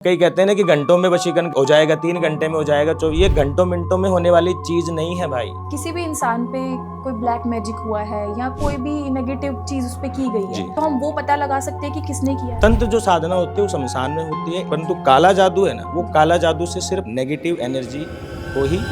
कई कहते हैं ना कि घंटों में वशीकरण हो जाएगा, 3 घंटे में हो जाएगा, तो ये घंटों मिनटों में होने वाली चीज नहीं है भाई। किसी भी इंसान पे कोई ब्लैक मैजिक हुआ है या कोई भी नेगेटिव चीज उस पे की गई जी। है तो हम वो पता लगा सकते हैं कि किसने किया है। तंत्र जो साधना होती है वो शमशान में होती है, परंतु काला जादू है ना, वो काला जादू से सिर्फ नेगेटिव एनर्जी को ही।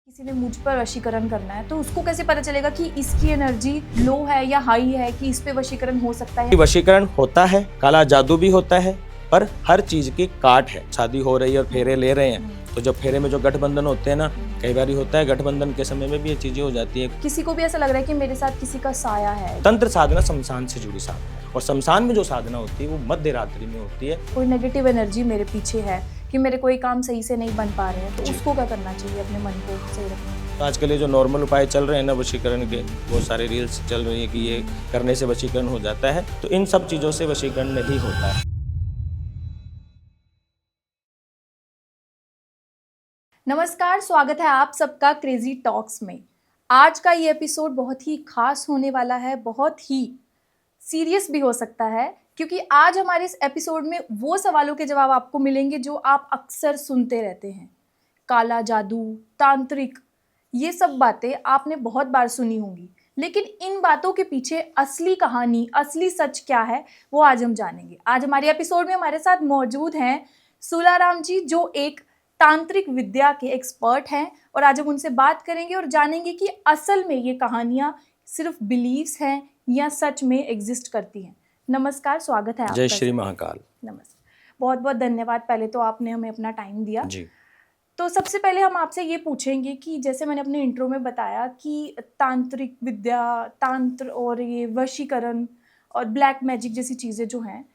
किसी ने मुझ पर वशीकरण करना है तो उसको कैसे पता चलेगा कि इसकी एनर्जी लो है या हाई है, कि इस पे वशीकरण हो सकता है। वशीकरण होता है, काला जादू भी होता है, पर हर चीज की काट है। शादी हो रही है और फेरे ले रहे हैं, तो जब फेरे में जो गठबंधन होते हैं ना, कई बार होता है गठबंधन के समय में भी ये चीजें हो जाती है। किसी को भी ऐसा लग रहा है कि मेरे साथ किसी का साया है। तंत्र साधना शमशान से जुड़ी साधना है, और शमशान में जो साधना होती है वो मध्य रात्रि में होती है। कोई नेगेटिव एनर्जी मेरे पीछे है कि मेरे कोई काम सही से नहीं बन पा रहे हैं, तो उसको क्या करना चाहिए अपने मन को सही रखने। तो आजकल ये जो नॉर्मल उपाय चल रहे हैं ना वशीकरण के, बहुत सारे रील्स चल रही है कि ये करने से वशीकरण हो जाता है, तो इन सब चीजों से वशीकरण नहीं होता है। नमस्कार, स्वागत है आप सबका क्रेजी टॉक्स में। आज का ये एपिसोड बहुत ही खास होने वाला है, बहुत ही सीरियस भी हो सकता है, क्योंकि आज हमारे इस एपिसोड में वो सवालों के जवाब आपको मिलेंगे जो आप अक्सर सुनते रहते हैं। काला जादू, तांत्रिक, ये सब बातें आपने बहुत बार सुनी होंगी, लेकिन इन बातों के पीछे असली कहानी, असली सच क्या है, वो आज हम जानेंगे। आज हमारे एपिसोड में हमारे साथ मौजूद हैं सुलाराम जी, जो एक तांत्रिक विद्या के एक्सपर्ट हैं, और आज हम उनसे बात करेंगे और जानेंगे कि असल में ये कहानियाँ सिर्फ बिलीव्स हैं या सच में एग्जिस्ट करती हैं। नमस्कार, स्वागत है आपका। जय श्री महाकाल। नमस्कार, बहुत बहुत धन्यवाद पहले तो आपने हमें अपना टाइम दिया जी। तो सबसे पहले हम आपसे ये पूछेंगे कि जैसे मैंने अपने इंट्रो में बताया कि तांत्रिक विद्या, तांत्र और ये वशीकरण और ब्लैक मैजिक जैसी चीज़ें जो हैं,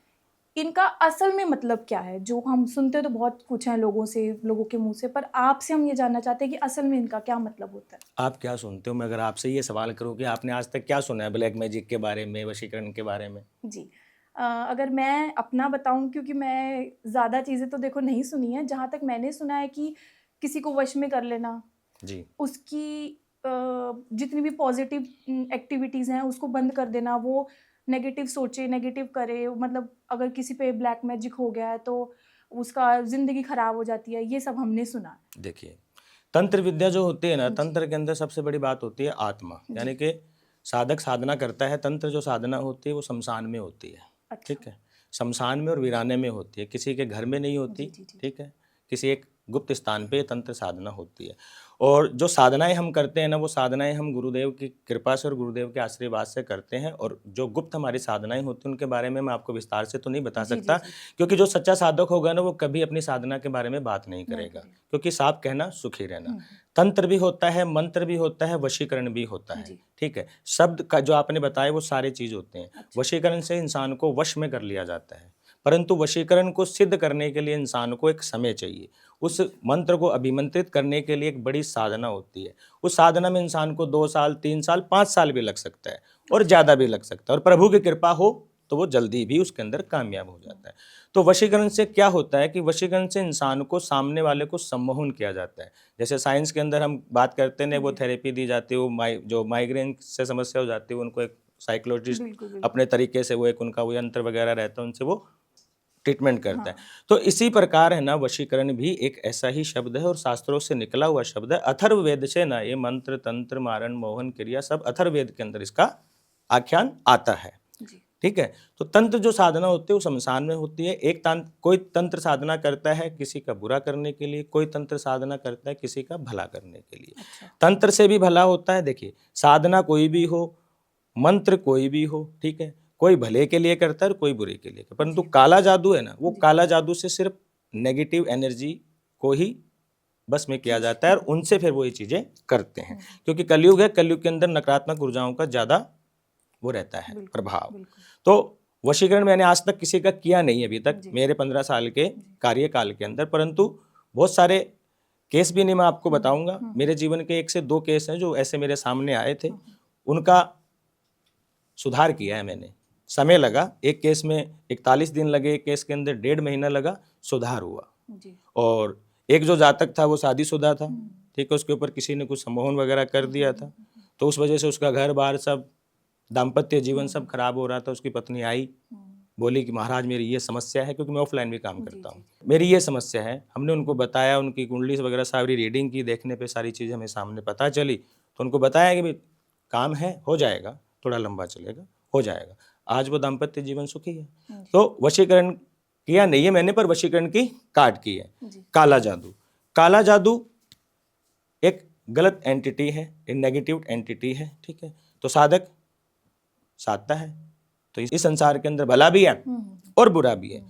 इनका असल में मतलब क्या है। जो हम सुनते तो बहुत कुछ हैं लोगों से, लोगों के मुंह से, पर आपसे हम ये जानना चाहते हैं कि असल में इनका क्या मतलब होता है। आप क्या सुनते हो? मैं अगर आपसे ये सवाल करूँ कि आपने आज तक क्या सुना है ब्लैक मैजिक के बारे में, वशीकरण के बारे में? जी, अगर मैं अपना बताऊं, क्योंकि मैं ज़्यादा चीज़ें तो देखो नहीं सुनी है, जहाँ तक मैंने सुना है कि किसी को वश में कर लेना, जी। उसकी जितनी भी पॉजिटिव एक्टिविटीज़ हैं उसको बंद कर देना, वो नेगेटिव सोचे, नेगेटिव करे, मतलब अगर किसी पे ब्लैक मैजिक हो गया है तो उसका ज़िंदगी ख़राब हो जाती है, ये सब हमने सुना। देखिए, तंत्र विद्या जो होती है ना, जी। तंत्र के अंदर सबसे बड़ी बात होती है आत्मा, जी। यानी कि साधक साधना करता है। तंत्र जो साधना होती है वो शमशान में होती है। अच्छा। ठीक है, शमशान में और वीराने में होती है, किसी के घर में नहीं होती। जी, जी, जी। ठीक है, किसी एक गुप्त स्थान पे तंत्र साधना होती है। और जो साधनाएं हम करते हैं ना, वो साधनाएं हम गुरुदेव की कृपा से और गुरुदेव के आशीर्वाद से करते हैं। और जो गुप्त हमारी साधनाएं होती हैं उनके बारे में मैं आपको विस्तार से तो नहीं बता जी, जी, सकता, जी। क्योंकि जो सच्चा साधक होगा ना, वो कभी अपनी साधना के बारे में बात नहीं करेगा, करेगा। क्योंकि साफ कहना सुखी रहना। तंत्र भी होता है, मंत्र भी होता है, वशीकरण भी होता है। जी। ठीक है, शब्द का जो आपने बताया वो सारे चीज होते हैं। अच्छा। वशीकरण से इंसान को वश में कर लिया जाता है, परंतु वशीकरण को सिद्ध करने के लिए इंसान को एक समय चाहिए। उस मंत्र को अभिमंत्रित करने के लिए एक बड़ी साधना होती है। उस साधना में इंसान को 2 साल, 3 साल, 5 साल भी लग सकता है, और ज़्यादा भी लग सकता है, और प्रभु की कृपा हो तो वो जल्दी भी उसके अंदर कामयाब हो जाता है। तो वशीकरण से क्या होता है कि वशीकरण से इंसान को, सामने वाले को सम्मोहन किया जाता है। जैसे साइंस के अंदर हम बात करते हैं, वो थेरेपी दी जाती है, वो जो माइग्रेन से समस्या हो जाती है उनको एक साइकोलॉजिस्ट बिल्कुल। अपने तरीके से, वो एक उनका वो यंत्र वगैरह रहता है, उनसे वो ट्रीटमेंट करता है। तो इसी प्रकार है ना, वशीकरण भी एक ऐसा ही शब्द है और शास्त्रों से निकला हुआ शब्द है। अथर्ववेद से ना ये मंत्र, तंत्र, मारण, मोहन, क्रिया सब अथर्ववेद के अंदर इसका आख्यान आता है। जी। ठीक है, तो तंत्र जो साधना होती है वो शमशान में होती है। कोई तंत्र साधना करता है किसी का बुरा करने के लिए, कोई तंत्र साधना करता है किसी का भला करने के लिए। अच्छा। तंत्र से भी भला होता है। देखिए, साधना कोई भी हो, मंत्र कोई भी हो, ठीक है, कोई भले के लिए करता है और कोई बुरे के लिए, परंतु काला जादू है ना, वो काला जादू से सिर्फ नेगेटिव एनर्जी को ही बस में किया जाता है, और उनसे फिर वो ये चीजें करते हैं, क्योंकि कलयुग है, कलयुग के अंदर नकारात्मक ऊर्जाओं का ज्यादा वो रहता है प्रभाव। तो वशीकरण मैंने आज तक किसी का किया नहीं अभी तक, मेरे 15 साल के कार्यकाल के अंदर, परंतु बहुत सारे केस भी नहीं मैं आपको बताऊंगा। मेरे जीवन के 1 से 2 केस हैं जो ऐसे मेरे सामने आए थे, उनका सुधार किया है मैंने। समय लगा, एक केस में 41 दिन लगे, एक केस के अंदर 1.5 महीना लगा, सुधार हुआ। जी। और एक जो जातक था वो शादीशुदा था, ठीक है, उसके ऊपर किसी ने कुछ सम्मोहन वगैरह कर दिया था, तो उस वजह से उसका घर बार सब, दाम्पत्य जीवन सब खराब हो रहा था। उसकी पत्नी आई, बोली कि महाराज मेरी ये समस्या है, क्योंकि मैं ऑफलाइन भी काम करता जी, हूँ, मेरी ये समस्या है। हमने उनको बताया, उनकी कुंडली वगैरह सारी रीडिंग की, देखने पे सारी चीज़ें हमें सामने पता चली, तो उनको बताया कि भाई काम है, हो जाएगा, थोड़ा लंबा चलेगा, हो जाएगा। आज वो दाम्पत्य जीवन सुखी है। जी। तो वशीकरण किया नहीं है मैंने, पर वशीकरण की काट की है। जी। काला जादू, काला जादू एक गलत एंटिटी है, एक नेगेटिव एंटिटी है, ठीक है। तो साधक साधता है, तो इस संसार के अंदर भला भी है और बुरा भी है,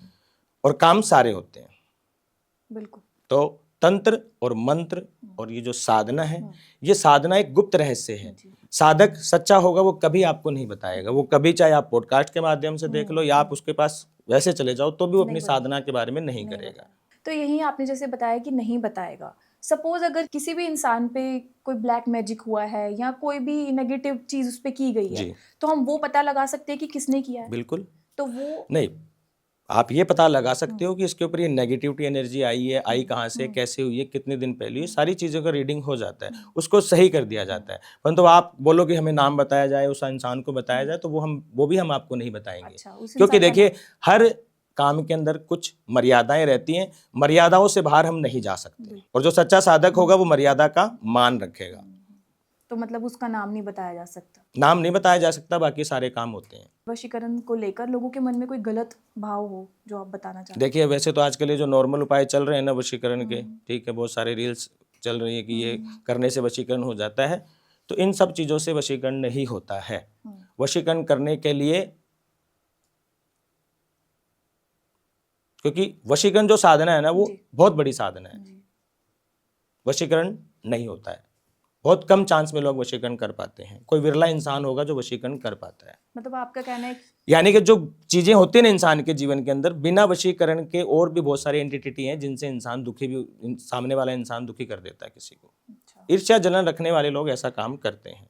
और काम सारे होते हैं। बिल्कुल। तो तंत्र और मंत्र और ये जो साधना है, ये साधना एक गुप्त रहस्य है। साधक सच्चा होगा, वो कभी आपको नहीं बताएगा। वो कभी, चाहे आप पॉडकास्ट के माध्यम से देख लो या आप उसके पास वैसे चले जाओ, तो भी वो अपनी साधना के बारे में नहीं करेगा। तो यही आपने जैसे बताया कि नहीं बताएगा। सपोज अगर किसी भी इंसान पे कोई ब्लैक मैजिक हुआ है या कोई भी नेगेटिव चीज उस पे की गई है, जी। तो हम वो पता लगा सकते हैं कि किसने किया है? बिल्कुल तो वो नहीं, आप ये पता लगा सकते हो कि इसके ऊपर ये नेगेटिविटी एनर्जी आई है, आई कहाँ से, कैसे हुई है, कितने दिन पहले, ये सारी चीज़ों का रीडिंग हो जाता है, उसको सही कर दिया जाता है। परंतु आप बोलो कि हमें नाम बताया जाए, उस इंसान को बताया जाए, तो वो भी हम आपको नहीं बताएंगे। अच्छा, उस क्योंकि इंसान का देखिए, हर काम के अंदर कुछ मर्यादाएं रहती हैं, मर्यादाओं से बाहर हम नहीं जा सकते, और जो सच्चा साधक होगा वो मर्यादा का मान रखेगा। तो मतलब उसका नाम नहीं बताया जा सकता। नाम नहीं बताया जा सकता, बाकी सारे काम होते हैं। वशीकरण को लेकर लोगों के मन में कोई गलत भाव हो जो आप बताना चाहते देखिए, वैसे तो आजकल ये जो नॉर्मल उपाय चल रहे हैं ना वशीकरण के, ठीक है, बहुत सारे रील्स चल रही है कि ये करने से वशीकरण हो जाता है, तो इन सब चीज़ों से वशीकरण नहीं होता है। वशीकरण करने के लिए, क्योंकि वशीकरण जो साधना है ना, वो बहुत बड़ी साधना है, वशीकरण नहीं होता है। बहुत कम चांस में लोग वशीकरण कर पाते हैं, कोई विरला इंसान होगा जो वशीकरण कर पाता है। मतलब आपका कहना है यानी कि जो चीजें होती हैं ना इंसान के जीवन के अंदर, बिना वशीकरण के और भी बहुत सारी एंटिटी हैं जिनसे इंसान दुखी भी, सामने वाला इंसान दुखी कर देता है किसी को। ईर्ष्या जलन रखने वाले लोग ऐसा काम करते हैं,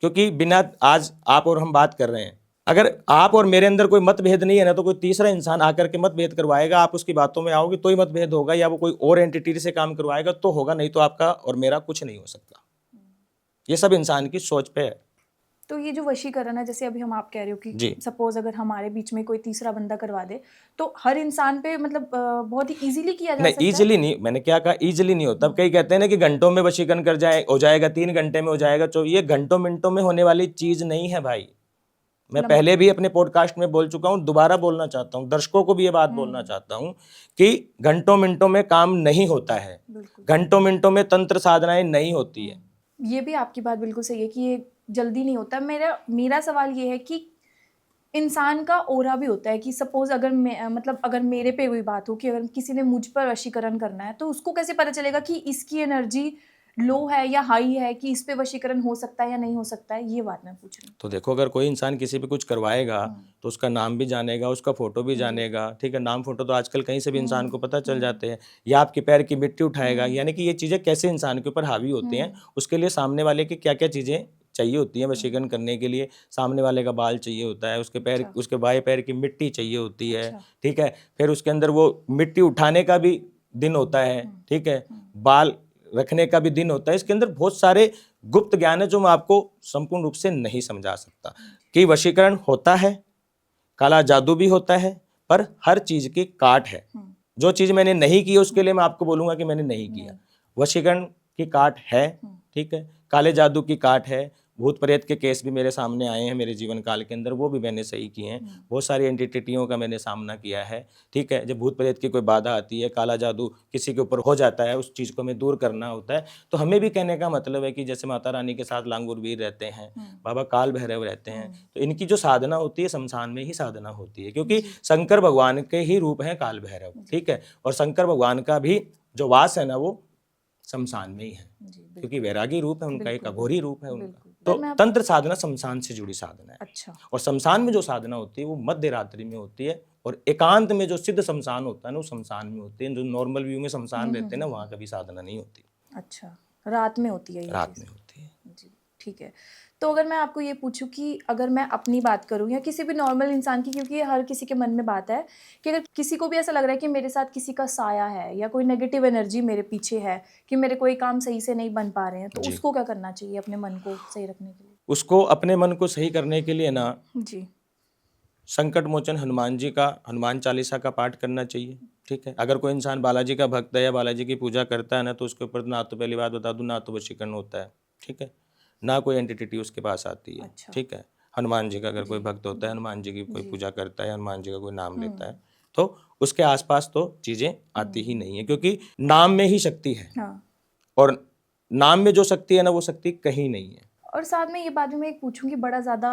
क्योंकि बिना, आज आप और हम बात कर रहे हैं, अगर आप और मेरे अंदर कोई मतभेद नहीं है ना, तो कोई तीसरा इंसान आकर के मतभेद करवाएगा, आप उसकी बातों में आओगे तो ही मतभेद होगा, या वो कोई और एंटिटी से काम करवाएगा तो होगा, नहीं तो आपका और मेरा कुछ नहीं हो सकता। ये सब इंसान की सोच पे है। तो ये जो वशीकरण है, जैसे अभी हम आप कह रहे हो कि सपोज अगर हमारे बीच में कोई तीसरा बंदा करवा दे, तो हर इंसान पे मतलब बहुत ही इजीली किया जा सकता है? नहीं, इजीली नहीं, मैंने क्या कहा, इजीली नहीं होता। कई कहते हैं ना कि घंटों में वशीकरण कर जाए, हो जाएगा, 3 घंटे में हो जाएगा, ये घंटों मिनटों में होने वाली चीज नहीं है भाई। मैं पहले भी अपने पॉडकास्ट में बोल चुका हूं, दोबारा बोलना चाहता हूं, दर्शकों को भी ये बात बोलना चाहता हूं कि घंटों मिनटों में काम नहीं होता है, घंटों मिनटों में तंत्र साधनाएं नहीं होती है। ये भी आपकी बात बिल्कुल सही है कि ये जल्दी नहीं होता। मेरा सवाल ये है कि इंसान का ओरा भी होता है कि सपोज अगर मतलब अगर मेरे पे कोई बात हो कि अगर किसी ने मुझ पर वशीकरण करना है, तो उसको कैसे पता चलेगा कि इसकी एनर्जी लो है या हाई है, कि इस पे वशीकरण हो सकता है या नहीं हो सकता है? ये बात मैं पूछ रही हूँ। तो देखो, अगर कोई इंसान किसी पे कुछ करवाएगा तो उसका नाम भी जानेगा, उसका फोटो भी जानेगा, ठीक है। नाम फोटो तो आजकल कहीं से भी इंसान को पता चल जाते हैं। या आपके पैर की मिट्टी उठाएगा, यानी कि ये चीज़ें कैसे इंसान के ऊपर हावी होती हैं, उसके लिए सामने वाले की क्या क्या चीज़ें चाहिए होती हैं वशीकरण करने के लिए। सामने वाले का बाल चाहिए होता है, उसके पैर, उसके बाएं पैर की मिट्टी चाहिए होती है, ठीक है। फिर उसके अंदर वो मिट्टी उठाने का भी दिन होता है, ठीक है, बाल रखने का भी दिन होता है। इसके अंदर बहुत सारे गुप्त ज्ञान है जो मैं आपको संपूर्ण रूप से नहीं समझा सकता। कि वशीकरण होता है, काला जादू भी होता है, पर हर चीज की काट है। जो चीज मैंने नहीं की उसके लिए मैं आपको बोलूंगा कि मैंने नहीं किया। वशीकरण की काट है, ठीक है, काले जादू की काट है। भूत प्रेत के केस भी मेरे सामने आए हैं मेरे जीवन काल के अंदर, वो भी मैंने सही किए हैं। बहुत सारी एंटिटियों का मैंने सामना किया है, ठीक है। जब भूत प्रेत की कोई बाधा आती है, काला जादू किसी के ऊपर हो जाता है, उस चीज़ को हमें दूर करना होता है। तो हमें भी कहने का मतलब है कि जैसे माता रानी के साथ लांगुर वीर रहते हैं, बाबा काल भैरव रहते हैं, तो इनकी जो साधना होती है शमशान में ही साधना होती है, क्योंकि शंकर भगवान के ही रूप हैं काल भैरव, ठीक है। और शंकर भगवान का भी जो वास है ना, वो शमशान में ही है, क्योंकि वैरागी रूप है उनका, एक अघोरी रूप है उनका। तो तंत्र साधना शमशान से जुड़ी साधना है। अच्छा। और शमशान में जो साधना होती है वो मध्य रात्रि में होती है, और एकांत में जो सिद्ध शमशान होता है ना, वो शमशान में होती है। जो नॉर्मल व्यू में शमशान रहते हैं ना, वहाँ कभी साधना नहीं होती। अच्छा, रात में होती है ये रात चीज़? में होती है जी, ठीक है। तो अगर मैं आपको ये पूछूं कि अगर मैं अपनी बात करूं या किसी भी नॉर्मल इंसान की, क्योंकि हर किसी के मन में बात है कि अगर किसी को भी ऐसा लग रहा है कि मेरे साथ किसी का साया है या कोई नेगेटिव एनर्जी मेरे पीछे है, कि मेरे कोई काम सही से नहीं बन पा रहे हैं, तो उसको क्या करना चाहिए अपने मन को सही रखने के लिए? उसको अपने मन को सही करने के लिए ना, जी, संकट मोचन हनुमान जी का, हनुमान चालीसा का पाठ करना चाहिए। ठीक है, अगर कोई इंसान बालाजी का भक्त है या बालाजी की पूजा करता है ना, तो उसके ऊपर ना तो, पहली बात बता दूं, ना तो वशीकरण होता है। ठीक है, ना कोई एंटिटी उसके पास आती है। अच्छा। ठीक है, हनुमान जी का अगर कोई जी, भक्त होता है, हनुमान जी की कोई जी। पूजा करता है, हनुमान जी का कोई नाम लेता है, तो उसके आसपास तो चीजें आती ही नहीं है, क्योंकि नाम में ही शक्ति है, हाँ। और नाम में जो शक्ति है ना, वो शक्ति कहीं नहीं है। और साथ में ये बात भी मैं एक पूछूंगी, बड़ा ज़्यादा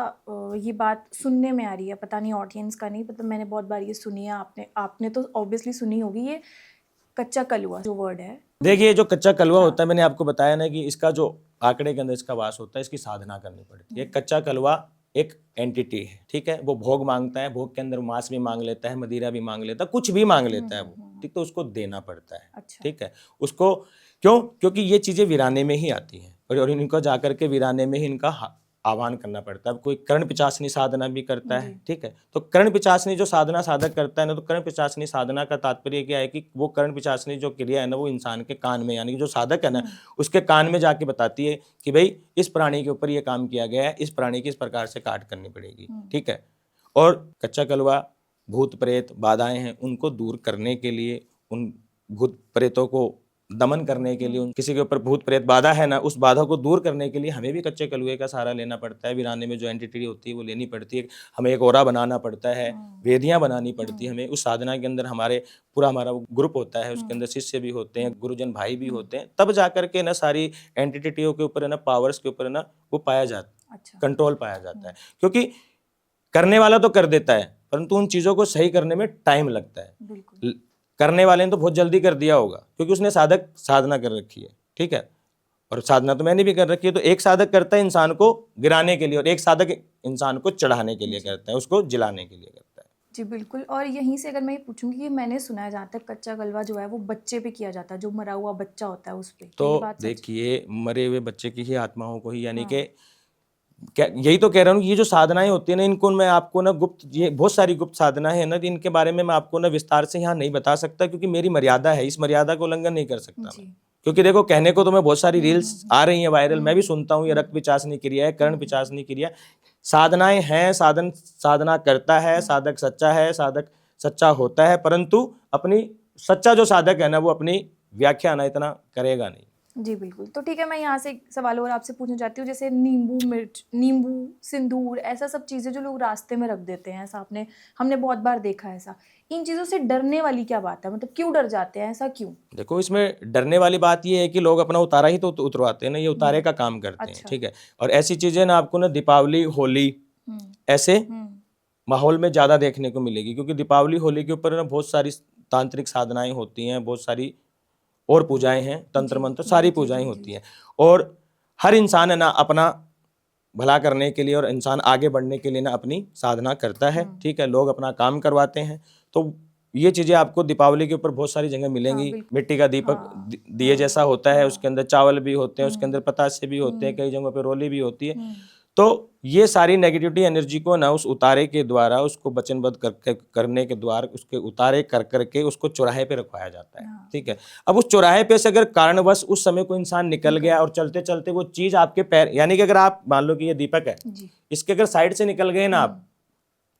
ये बात सुनने में आ रही है, पता नहीं ऑडियंस का नहीं पता, मैंने बहुत बार ये सुनी है, आपने तो ऑब्वियसली सुनी होगी, ये कच्चा कलुआ जो वर्ड है। देखिए, जो कच्चा कलवा हाँ। होता है, मैंने आपको बताया ना कि इसका जो आंकड़े के अंदर इसका वास होता है, इसकी साधना करनी पड़ती है। कच्चा कलवा एक एंटिटी है। ठीक है, वो भोग मांगता है, भोग के अंदर मांस भी मांग लेता है, मदिरा भी मांग लेता है, कुछ भी मांग लेता है वो। ठीक, तो उसको देना पड़ता है। अच्छा। ठीक है, उसको क्यों? क्योंकि ये चीजें वीराने में ही आती हैं, और इनको जाकर के वीराने में ही इनका आह्वान करना पड़ता है। अब कोई कर्ण पिचासनी साधना भी करता है। ठीक है, तो कर्ण पिचासनी जो साधना साधक करता है ना, तो कर्ण पिचासनी साधना का तात्पर्य क्या है कि वो कर्ण पिचासनी जो क्रिया है ना, वो इंसान के कान में, यानी कि जो साधक है ना, उसके कान में जाके बताती है कि भाई इस प्राणी के ऊपर ये काम किया गया है, इस प्राणी की इस प्रकार से काट करनी पड़ेगी। ठीक है, और कच्चा कलवा भूत प्रेत बाधाएं हैं, उनको दूर करने के लिए, उन भूत प्रेतों को दमन करने के लिए, किसी के ऊपर भूत प्रेत बाधा है ना, उस बाधा को दूर करने के लिए हमें भी कच्चे कलुए का सहारा लेना पड़ता है। वीराने में जो एंटिटी होती है वो लेनी पड़ती है, हमें एक ओरा बनाना पड़ता है, वेदियां बनानी पड़ती है हमें। उस साधना के अंदर हमारा वो ग्रुप होता है, उसके अंदर शिष्य भी होते हैं, गुरुजन भाई भी होते हैं, तब जाकर के ना सारी एंटिटियों के ऊपर है ना, पावर्स के ऊपर है ना, वो पाया जाता है, अच्छा। कंट्रोल पाया जाता है। क्योंकि करने वाला तो कर देता है, परंतु उन चीजों को सही करने में टाइम लगता है। बिल्कुल। करने वाले ने तो बहुत जल्दी कर दिया होगा, क्योंकि उसने साधक साधना कर रखी है। ठीक है, और साधना तो मैंने भी कर रखी है। तो एक साधक करता है इंसान को गिराने के लिए, और एक साधक इंसान को चढ़ाने के लिए करता है, उसको जिलाने के लिए करता है। जी बिल्कुल। और यहीं से अगर मैं ये पूछूंगी कि मैंने सुना है, जहाँ तक कच्चा कलवा जो है वो बच्चे पे किया जाता है, जो मरा हुआ बच्चा होता है उस पे, तो ये बात सच है? देखिए, मरे हुए बच्चे की ही आत्माओं को ही, यानी कि क्या, यही तो कह रहा हूँ, ये जो साधनाएं होती है ना, इनको मैं आपको ना गुप्त, ये बहुत सारी गुप्त साधना है ना, इनके बारे में मैं आपको ना विस्तार से यहाँ नहीं बता सकता, क्योंकि मेरी मर्यादा है, इस मर्यादा को उल्लंघन नहीं कर सकता मैं। क्योंकि देखो, कहने को तो मैं बहुत सारी रील्स आ रही हैं वायरल, मैं भी सुनता हूँ, ये रक्त पिचासनी क्रिया है, कर्ण पिचासनी क्रिया, साधनाएं हैं, साधना करता है साधक, सच्चा है साधक, सच्चा होता है, परंतु अपनी सच्चा जो साधक है ना, वो अपनी व्याख्या ना इतना करेगा नहीं। जी बिल्कुल। तो ठीक है, मैं यहाँ से एक सवाल और आपसे पूछना चाहती हूँ, जैसे नींबू मिर्च, नींबू, सिंदूर, ऐसा सब चीज़ें जो लोग रास्ते में रख देते हैं, ऐसा हमने बहुत बार देखा है। ऐसा इन चीज़ों से डरने वाली क्या बात है, मतलब क्यों डर जाते हैं, ऐसा क्यों? देखो, इसमें डरने वाली बात ये है कि लोग अपना उतारा ही तो उतरवाते हैं ना, ये उतारे का काम करते हैं। अच्छा। ठीक है, और ऐसी चीजें ना आपको ना दीपावली, होली ऐसे माहौल में ज्यादा देखने को मिलेगी, क्योंकि दीपावली, होली के ऊपर ना बहुत सारी तांत्रिक साधनाएं होती हैं, बहुत सारी और पूजाएं हैं, तंत्र मंत्र, सारी पूजाएं होती हैं, और हर इंसान है ना अपना भला करने के लिए और इंसान आगे बढ़ने के लिए ना अपनी साधना करता है। ठीक है, लोग अपना काम करवाते हैं, तो ये चीजें आपको दीपावली के ऊपर बहुत सारी जगह मिलेंगी। मिट्टी का दीपक, दिए जैसा होता है, उसके अंदर चावल भी होते हैं, उसके अंदर पतासे भी होते हैं, कई जगहों पे रोली भी होती है। तो ये सारी नेगेटिविटी एनर्जी को ना उस उतारे के द्वारा, उसको वचनबद्ध करने के द्वारा, उसके उतारे कर करके उसको चौराहे पे रखवाया जाता है। ठीक है, अब उस चौराहे पे से अगर कारणवश उस समय कोई इंसान निकल गया और चलते चलते वो चीज आपके पैर, यानी कि अगर आप मान लो कि ये दीपक है, इसके अगर साइड से निकल गए ना आप,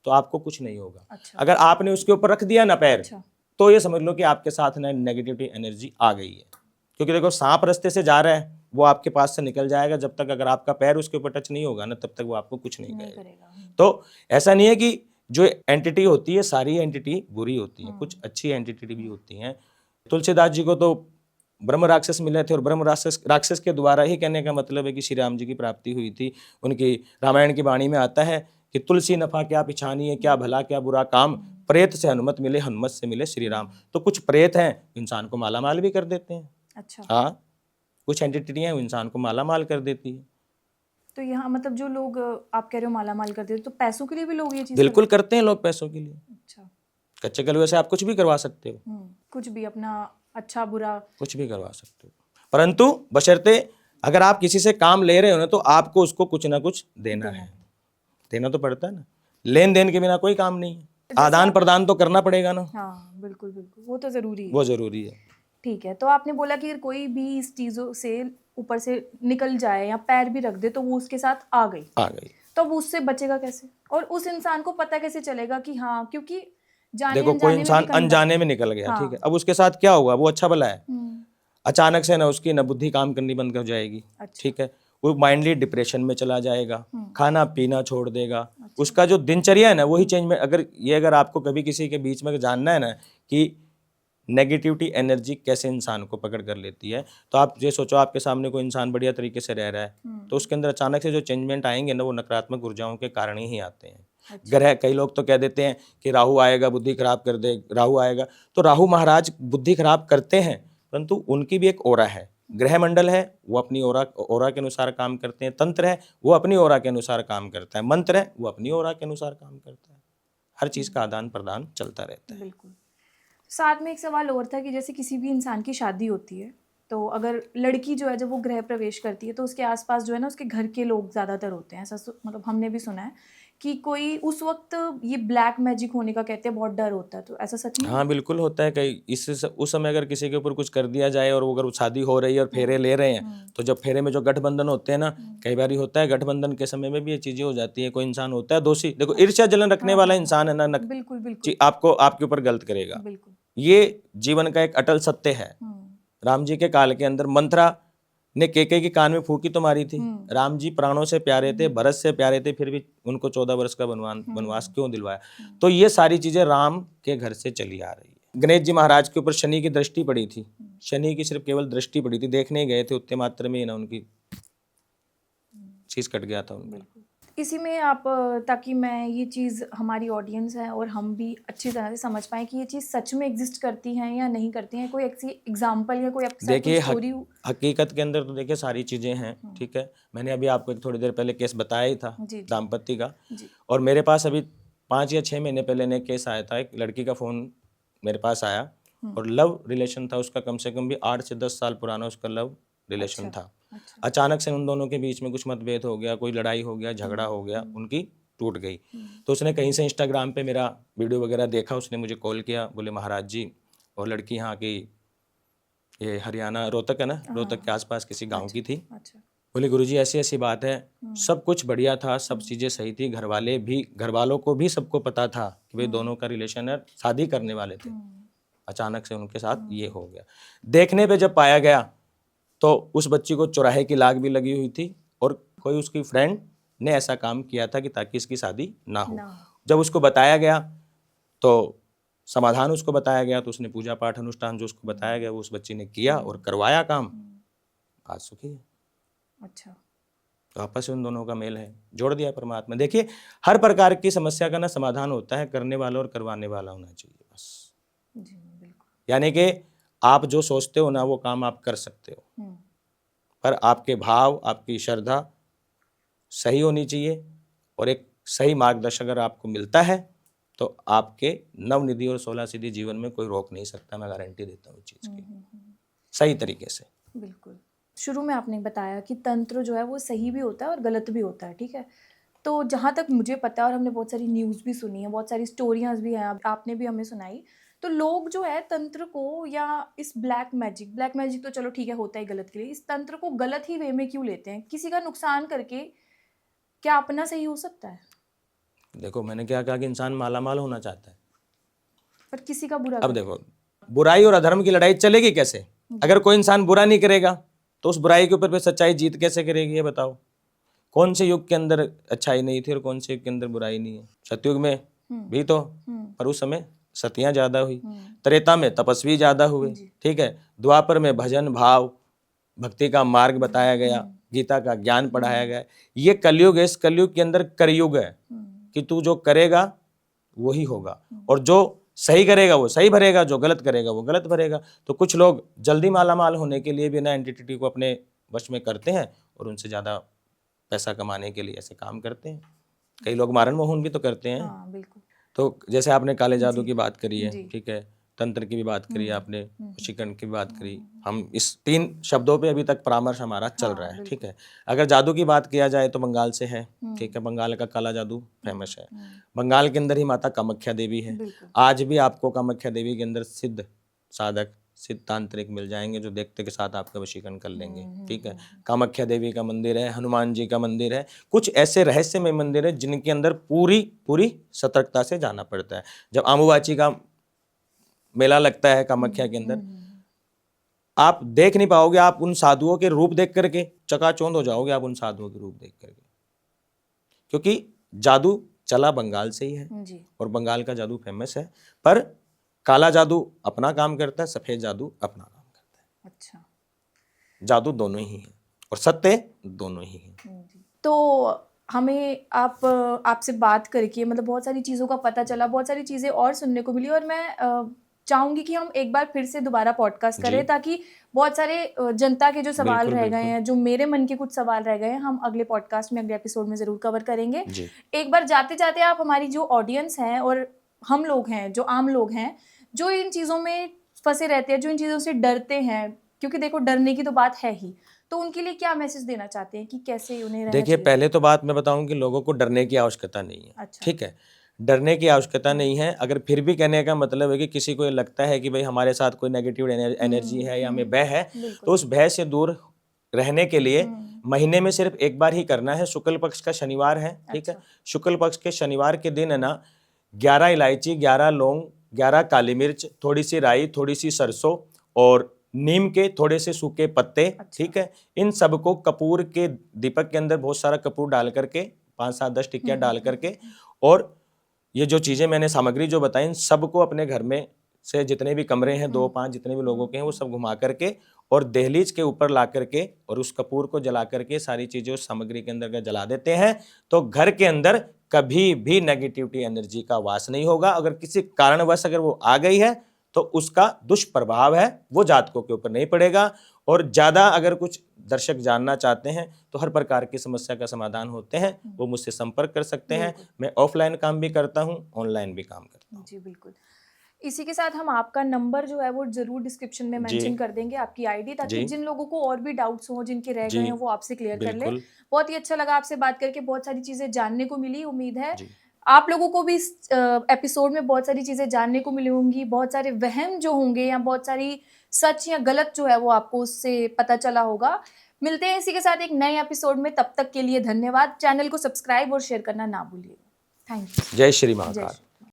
तो आपको कुछ नहीं होगा। अच्छा। अगर आपने उसके ऊपर रख दिया ना पैर, अच्छा। तो ये समझ लो कि आपके साथ ना नेगेटिविटी एनर्जी आ गई है। क्योंकि देखो, सांप रास्ते से जा रहा है, वो आपके पास से निकल जाएगा, जब तक अगर आपका पैर उसके ऊपर टच नहीं होगा ना, तब तक वो आपको कुछ नहीं करेगा। तो ऐसा नहीं है कि जो एंटिटी होती है सारी एंटिटी बुरी होती है, कुछ अच्छी एंटिटी भी होती हैं। तुलसीदास जी को तो ब्रह्म राक्षस मिले थे, और ब्रह्म राक्षस के द्वारा ही, कहने का मतलब है कि श्री राम जी की प्राप्ति हुई थी। उनकी रामायण की वाणी में आता है कि तुलसी नफा क्या पिछानी है, क्या भला क्या बुरा काम, प्रेत से हनुमत मिले, हनुमत से मिले श्री राम। तो कुछ प्रेत हैं, इंसान को माला माल भी कर देते हैं। अच्छा। हाँ, कुछ एंटिटी हैं, वो इंसान को माला माल कर देती है। तो यहाँ मतलब जो लोग आप कह रहे हो माला माल करते हैं, तो पैसों के लिए भी लोग ये चीज बिल्कुल करते हैं लोग, पैसों के लिए। अच्छा। कच्चे कलवे से आप कुछ भी करवा सकते हो, कुछ भी, अपना अच्छा बुरा कुछ भी करवा सकते हो, परंतु बशर्ते अगर आप किसी से काम ले रहे हो ना, तो आपको उसको कुछ ना कुछ देना है, देना तो पड़ता है ना। लेन देन के बिना कोई काम नहीं है, आदान प्रदान तो करना पड़ेगा ना। हाँ बिल्कुल बिल्कुल, वो तो जरूरी है। वो जरूरी है। ठीक है, तो आपने बोला कि अगर कोई भी इस चीजों से ऊपर से निकल जाए या पैर भी रख दे, तो वो उसके साथ आ गई। तो अब उससे बचेगा कैसे, और उस इंसान को पता कैसे चलेगा कि हाँ, क्योंकि जाने देखो कोई अनजाने में इंसान भी कहीं अनजाने में निकल गया, हाँ। ठीक है, अब उसके साथ क्या होगा, वो अच्छा भला है, हम्म, अचानक से ना उसकी ना बुद्धि काम करनी बंद कर जाएगी, अच्छा। ठीक है, वो माइंडली डिप्रेशन में चला जाएगा, हम्म, खाना पीना छोड़ देगा, उसका जो दिनचर्या है ना वही चेंज में, अगर आपको कभी किसी के बीच में जानना है ना कि नेगेटिविटी एनर्जी कैसे इंसान को पकड़ कर लेती है, तो आप ये सोचो आपके सामने कोई इंसान बढ़िया तरीके से रह रहा है, तो उसके अंदर अचानक से जो चेंजमेंट आएंगे ना वो नकारात्मक ऊर्जाओं के कारण ही आते हैं। ग्रह, कई लोग तो कह देते हैं कि राहु आएगा बुद्धि खराब कर दे, राहु आएगा, तो राहु महाराज बुद्धि खराब करते हैं, परंतु उनकी भी एक ओरा है, ग्रह मंडल है वो अपनी ओरा के अनुसार काम करते हैं, तंत्र है वो अपनी ओरा के अनुसार काम करता है, मंत्र है वो अपनी ओरा के अनुसार काम करता है, हर चीज का आदान प्रदान चलता रहता है। बिल्कुल। साथ में एक सवाल और था कि जैसे किसी भी इंसान की शादी होती है, तो अगर लड़की जो है जब वो गृह प्रवेश करती है तो उसके आसपास जो है ना उसके घर के लोग ज़्यादातर होते हैं, ऐसा मतलब हमने भी सुना है कि कोई उस वक्त ये ब्लैक मैजिक होने का कहते हैं बहुत डर होता है, तो ऐसा सच में? हाँ बिल्कुल होता है, कई उस समय अगर किसी के ऊपर कुछ कर दिया जाए और वो अगर शादी हो रही है और फेरे ले रहे हैं, तो जब फेरे में जो गठबंधन होते हैं ना, कई बार होता है गठबंधन के समय में भी ये चीजें हो जाती है, कोई इंसान होता है दोषी, देखो ईर्ष्या जलन रखने वाला इंसान है ना बिल्कुल बिल्कुल आपको आपके ऊपर गलत करेगा, बिल्कुल। ये जीवन का एक अटल सत्य है। राम जी के काल के अंदर मंथरा ने केकई के कान में फूंकी तो मारी थी, राम जी प्राणों से प्यारे थे, भरत से प्यारे थे, फिर भी उनको 14 वर्ष का वनवास क्यों दिलवाया, तो ये सारी चीजें राम के घर से चली आ रही है। गणेश जी महाराज के ऊपर शनि की दृष्टि पड़ी थी, शनि की सिर्फ केवल दृष्टि पड़ी थी, देखने गए थे, उतने मात्र में ही ना उनकी चीज कट गया था उनका। इसी में आप, ताकि मैं ये चीज़ हमारी ऑडियंस है और हम भी अच्छी तरह से समझ पाएँ कि ये चीज़ सच में एग्जिस्ट करती हैं या नहीं करती हैं, कोई ऐसी एग्जांपल या कोई आपके साथ देखिए कोई स्टोरी? हकीकत के अंदर तो देखिए सारी चीजें हैं, ठीक है, मैंने अभी आपको एक थोड़ी देर पहले केस बताया ही था जी, जी। दाम्पत्य का, जी। और मेरे पास अभी 5 या 6 महीने पहले ने केस आया था, एक लड़की का फोन मेरे पास आया और लव रिलेशन था उसका, कम से कम भी 8 से 10 साल पुराना उसका लव रिलेशन था। अचानक से उन दोनों के बीच में कुछ मतभेद हो गया, कोई लड़ाई हो गया, झगड़ा हो गया, उनकी टूट गई। तो उसने कहीं से इंस्टाग्राम पे मेरा वीडियो वगैरह देखा, उसने मुझे कॉल किया, बोले महाराज जी, और लड़की यहाँ की ये हरियाणा रोहतक है ना, रोहतक के आसपास किसी गांव की थी, अच्छा। बोले गुरुजी ऐसी ऐसी बात है, सब कुछ बढ़िया था, सब चीज़ें सही थी, घर वालों को भी सबको पता था कि भाई दोनों का रिलेशन है, शादी करने वाले थे, अचानक से उनके साथ ये हो गया। देखने पे जब पाया गया तो उस बच्ची को चौराहे की लाग भी लगी हुई थी और कोई उसकी फ्रेंड ने ऐसा काम किया था कि ताकि इसकी शादी ना हो। जब उसको बताया गया तो समाधान उसको बताया गया, तो उसने पूजा पाठ अनुष्ठान जो उसको बताया गया वो उस बच्ची ने किया और करवाया काम, आज सुखी है। अच्छा। तो आपस में उन दोनों का मेल है, जोड़ दिया परमात्मा। देखिए हर प्रकार की समस्या का ना समाधान होता है, करने वाला और करवाने वाला होना चाहिए बस। जी बिल्कुल। यानी कि आप जो सोचते हो ना वो काम आप कर सकते हो, पर आपके भाव, आपकी श्रद्धा सही होनी चाहिए, और एक सही मार्गदर्शक अगर आपको मिलता है तो आपके नवनिधि और 16 सिद्धि जीवन में कोई रोक नहीं सकता, मैं गारंटी देता हूँ चीज़ की, सही तरीके से। बिल्कुल। शुरू में आपने बताया कि तंत्र जो है वो सही भी होता है और गलत भी होता है, ठीक है। तो जहाँ तक मुझे पता है, और हमने बहुत सारी न्यूज़ भी सुनी है, बहुत सारी स्टोरियाँ भी हैं, आपने भी हमें सुनाई, तो लोग जो है तंत्र को या इस ब्लैक मैजिक तो चलो ठीक है होता है गलत के लिए, इस तंत्र को गलत ही वे में क्यों लेते हैं? किसी का नुकसान करके क्या अपना सही हो सकता है? देखो मैंने क्या कहा कि इंसान मालामाल होना चाहता है, पर किसी का बुरा अब देखो बुराई और अधर्म की लड़ाई चलेगी कैसे? अगर कोई इंसान बुरा नहीं करेगा तो उस बुराई के ऊपर सच्चाई जीत कैसे करेगी, ये बताओ। कौन से युग के अंदर अच्छाई नहीं थी और कौन से युग के अंदर बुराई नहीं है? सतयुग में भी तो, पर उस समय सतियां ज्यादा हुई, त्रेता में तपस्वी ज्यादा हुए, ठीक है, द्वापर में भजन भाव भक्ति का मार्ग बताया गया, गीता का ज्ञान पढ़ाया गया। ये कलयुग है, इस कलयुग के अंदर करयुग है कि तू जो करेगा वही होगा, और जो सही करेगा वो सही भरेगा, जो गलत करेगा वो गलत भरेगा। तो कुछ लोग जल्दी मालामाल होने के लिए भी ना एंटिटी को अपने वश में करते हैं और उनसे ज़्यादा पैसा कमाने के लिए ऐसे काम करते हैं। कई लोग मारण मोहन भी तो करते हैं। हाँ, बिल्कुल। तो जैसे आपने काले जादू की बात करी है, ठीक है, तंत्र की भी बात करी है आपने, वशीकरण की भी बात करी, हम इस 3 शब्दों पे अभी तक परामर्श हमारा चल रहा है, ठीक है। अगर जादू की बात किया जाए तो बंगाल से है, ठीक है, बंगाल का काला जादू फेमस है। बंगाल के अंदर ही माता कामाख्या देवी है, आज भी आपको कामाख्या देवी के अंदर सिद्ध साधक सिद्ध तांत्रिक मिल जाएंगे जो देखते के साथ आपका वशीकरण कर लेंगे, ठीक है। कामाख्या देवी का मंदिर है, हनुमान जी का मंदिर है, कुछ ऐसे रहस्यमय मंदिर है जिनके अंदर पूरी पूरी सतर्कता से जाना पड़ता है। जब अम्बुबाची का मेला लगता है कामाख्या के अंदर, आप देख नहीं पाओगे, आप उन साधुओं के रूप देख करके चकाचौंध हो जाओगे, आप उन साधुओं के रूप देख करके, क्योंकि जादू चला बंगाल से ही है जी। और बंगाल का जादू फेमस है, पर काला जादू अपना काम करता है, सफेद जादू अपना काम करता है। अच्छा। जादू दोनों ही है और सत्य दोनों ही है। तो हमें आपसे बात करके मतलब बहुत सारी चीज़ों का पता चला, बहुत सारी चीज़ें और सुनने को मिली, और मैं चाहूंगी कि हम एक बार फिर से दोबारा पॉडकास्ट करें, ताकि बहुत सारे जनता के जो सवाल बिल्कुल, रह गए बिल्कुल। हैं, जो मेरे मन के कुछ सवाल रह गए हैं, हम अगले पॉडकास्ट में, अगले एपिसोड में ज़रूर कवर करेंगे। जी। एक बार जाते जाते आप हमारी जो ऑडियंस हैं और हम लोग हैं, जो आम लोग हैं, जो इन चीज़ों में फंसे रहते हैं, जो इन चीज़ों से डरते हैं, क्योंकि देखो डरने की तो बात है ही, तो उनके लिए क्या मैसेज देना चाहते हैं कि कैसे उन्हें रहना देखिए, चाहिए? पहले तो बात मैं बताऊं कि लोगों को डरने की आवश्यकता नहीं है। अच्छा। ठीक है, डरने की आवश्यकता नहीं है। अगर फिर भी कहने का मतलब है कि किसी को ये लगता है कि भाई हमारे साथ कोई नेगेटिव एनर्जी है या हमें भय है, तो उस भय से दूर रहने के लिए महीने में सिर्फ एक बार ही करना है। शुक्ल पक्ष का शनिवार है, ठीक है। शुक्ल पक्ष के शनिवार के दिन है ना, 11 इलायची, 11 लौंग, 11 काली मिर्च, थोड़ी सी राई, थोड़ी सी सरसों और नीम के थोड़े से सूखे पत्ते, ठीक है। इन सबको कपूर के दीपक के अंदर बहुत सारा कपूर डाल करके 5-7-10 टिक्कियाँ डाल करके, और ये जो चीज़ें मैंने सामग्री जो बताई, इन सबको अपने घर में से जितने भी कमरे हैं, 2-5 जितने भी लोगों के हैं, वो सब घुमा करके और दहलीज के ऊपर ला करके और उस कपूर को जला करके सारी चीज़ें उस सामग्री के अंदर अगर जला देते हैं तो घर के अंदर कभी भी नेगेटिविटी एनर्जी का वास नहीं होगा। अगर किसी कारणवश अगर वो आ गई है तो उसका दुष्प्रभाव है वो जातकों के ऊपर नहीं पड़ेगा। और ज़्यादा अगर कुछ दर्शक जानना चाहते हैं तो हर प्रकार की समस्या का समाधान होते हैं, वो मुझसे संपर्क कर सकते हैं। मैं ऑफलाइन काम भी करता हूँ, ऑनलाइन भी काम करता हूँ। जी बिल्कुल। इसी के साथ हम आपका नंबर जो है वो जरूर डिस्क्रिप्शन में मेंशन कर देंगे, आपकी आईडी, ताकि जिन लोगों को और भी डाउट्स हो, जिनके रह गए हैं, वो आपसे क्लियर कर ले। बहुत ही अच्छा लगा आपसे बात करके, बहुत सारी चीज़ें जानने को मिली। उम्मीद है आप लोगों को भी इस एपिसोड में बहुत सारी चीज़ें जानने को मिली होंगी, बहुत सारे वहम जो होंगे या बहुत सारी सच या गलत जो है वो आपको उससे पता चला होगा। मिलते हैं इसी के साथ एक नए एपिसोड में, तब तक के लिए धन्यवाद। चैनल को सब्सक्राइब और शेयर करना ना भूलिएगा। Thank you. जय श्री महाकाल।